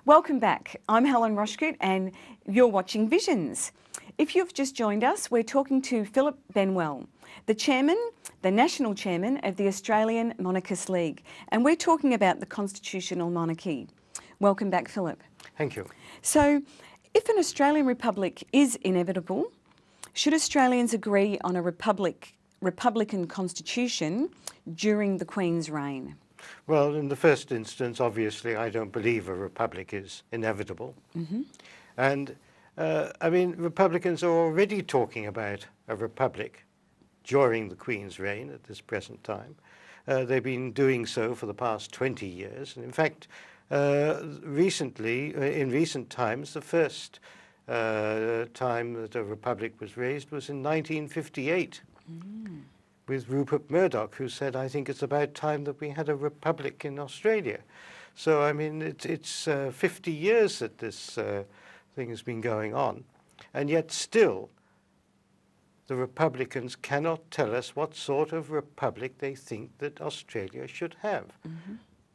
Welcome back. I'm Helen Rochecouste and you're watching Visions. If you've just joined us, we're talking to Philip Benwell, the National Chairman of the Australian Monarchist League, and we're talking about the constitutional monarchy. Welcome back, Philip. Thank you. So, if an Australian republic is inevitable, should Australians agree on a republican constitution during the Queen's reign? Well, in the first instance, obviously, I don't believe a republic is inevitable. And, I mean, Republicans are already talking about a republic during the Queen's reign at this present time. They've been doing so for the past 20 years. And in fact, in recent times, the first time that a republic was raised was in 1958. With Rupert Murdoch, who said, I think it's about time that we had a republic in Australia. So, I mean, it's 50 years that this thing has been going on. And yet still, the Republicans cannot tell us what sort of republic they think that Australia should have.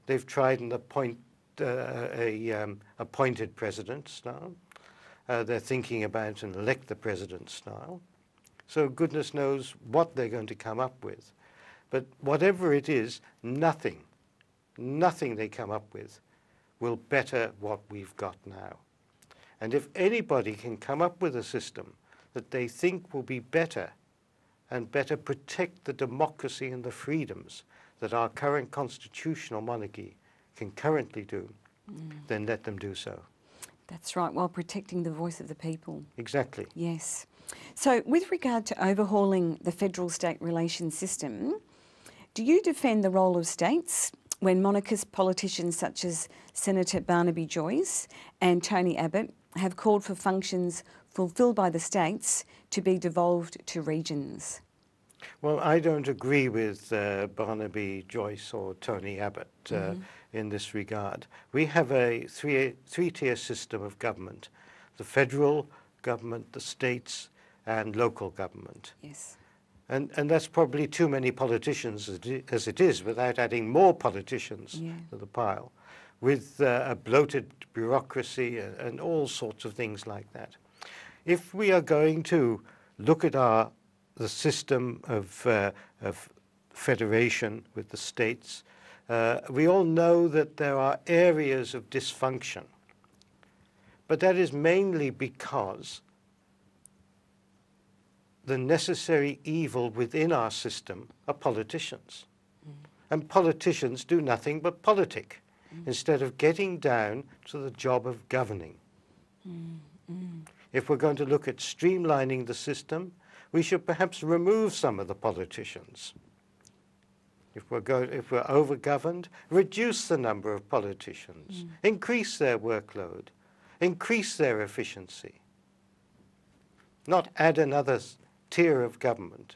They've tried and appointed presidents now. They're thinking about an elect the presidents now. So goodness knows what they're going to come up with. But whatever it is, nothing they come up with will better what we've got now. And if anybody can come up with a system that they think will be better and better protect the democracy and the freedoms that our current constitutional monarchy can currently do, then let them do so. That's right, while protecting the voice of the people. Exactly. Yes. So with regard to overhauling the federal-state relations system, do you defend the role of states when monarchist politicians such as Senator Barnaby Joyce and Tony Abbott have called for functions fulfilled by the states to be devolved to regions? Well, I don't agree with Barnaby Joyce or Tony Abbott in this regard. We have a three-tier system of government: the federal government, the states, and local government. Yes. And that's probably too many politicians as it is, without adding more politicians to the pile, with a bloated bureaucracy and all sorts of things like that. If we are going to look at the system of federation with the states, we all know that there are areas of dysfunction. But that is mainly because the necessary evil within our system are politicians. And politicians do nothing but politic, instead of getting down to the job of governing. If we're going to look at streamlining the system, we should perhaps remove some of the politicians. If we're over-governed, reduce the number of politicians, increase their workload, increase their efficiency, not add another tier of government.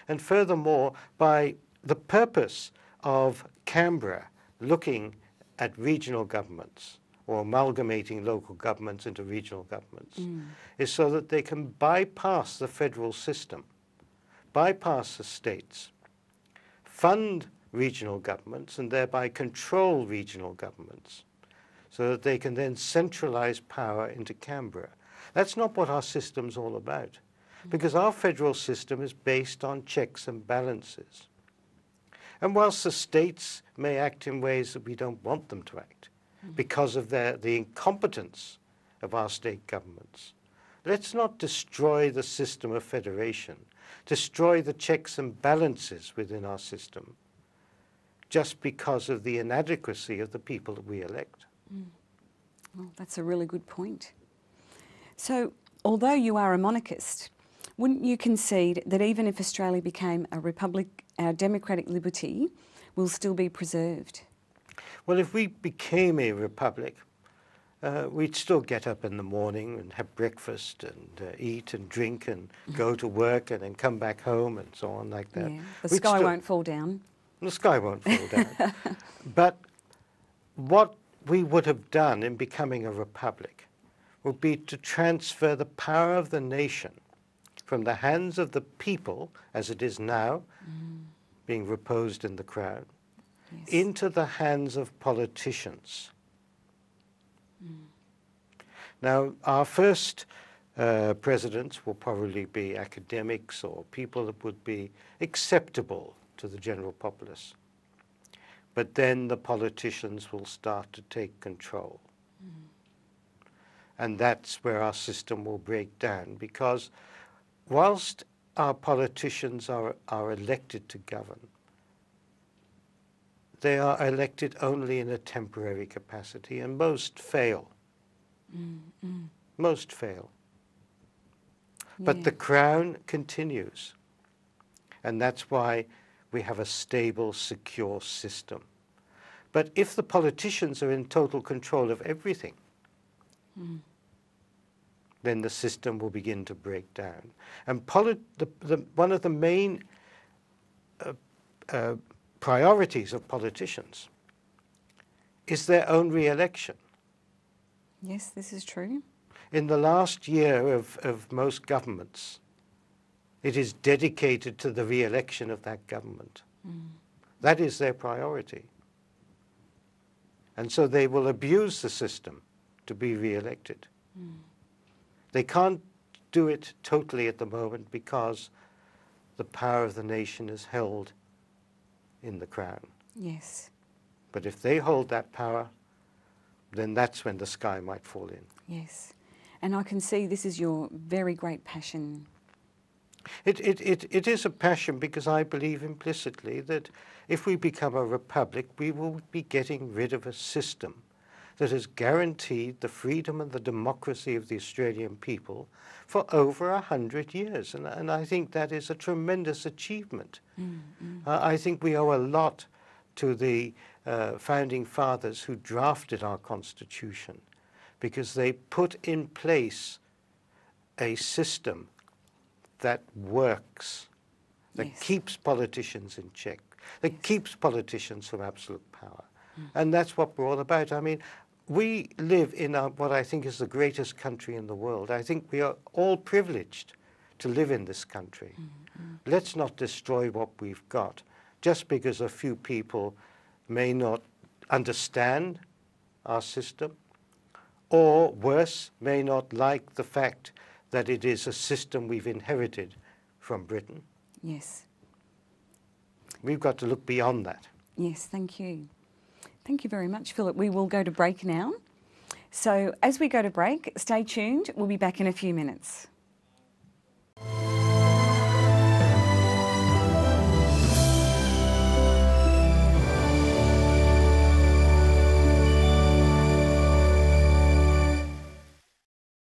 And furthermore, by the purpose of Canberra looking at regional governments or amalgamating local governments into regional governments is so that they can bypass the federal system, bypass the states, fund regional governments and thereby control regional governments, so that they can then centralize power into Canberra. That's not what our system's all about, because our federal system is based on checks and balances. And whilst the states may act in ways that we don't want them to act, because of the incompetence of our state governments, let's not destroy the system of federation, destroy the checks and balances within our system, just because of the inadequacy of the people that we elect. Well, that's a really good point. So, although you are a monarchist, wouldn't you concede that even if Australia became a republic, our democratic liberty will still be preserved? Well, if we became a republic, we'd still get up in the morning and have breakfast and eat and drink and go to work and then come back home and so on like that. Yeah, the sky won't fall down. The sky won't fall down. But what we would have done in becoming a republic would be to transfer the power of the nation from the hands of the people, as it is now, being reposed in the crown, into the hands of politicians. Now, our first presidents will probably be academics or people that would be acceptable to the general populace. But then the politicians will start to take control. And that's where our system will break down, because whilst our politicians are elected to govern, they are elected only in a temporary capacity, and most fail. Most fail. But the crown continues. And that's why we have a stable, secure system. But if the politicians are in total control of everything, then the system will begin to break down. And one of the main priorities of politicians is their own re-election. Yes, this is true. In the last year of most governments, it is dedicated to the re-election of that government. That is their priority. And so they will abuse the system to be re-elected. They can't do it totally at the moment because the power of the nation is held in the crown. Yes. But if they hold that power, then that's when the sky might fall in. Yes. And I can see this is your very great passion. It is a passion, because I believe implicitly that if we become a republic, we will be getting rid of a system that has guaranteed the freedom and the democracy of the Australian people for over 100 years. And I think that is a tremendous achievement. I think we owe a lot to the founding fathers who drafted our Constitution, because they put in place a system that works, that keeps politicians in check, that keeps politicians from absolute power. And that's what we're all about. I mean, we live in what I think is the greatest country in the world. I think we are all privileged to live in this country. Let's not destroy what we've got just because a few people may not understand our system, or worse, may not like the fact that it is a system we've inherited from Britain. Yes. We've got to look beyond that. Yes, thank you. Thank you very much, Philip. We will go to break now. So as we go to break, stay tuned. We'll be back in a few minutes.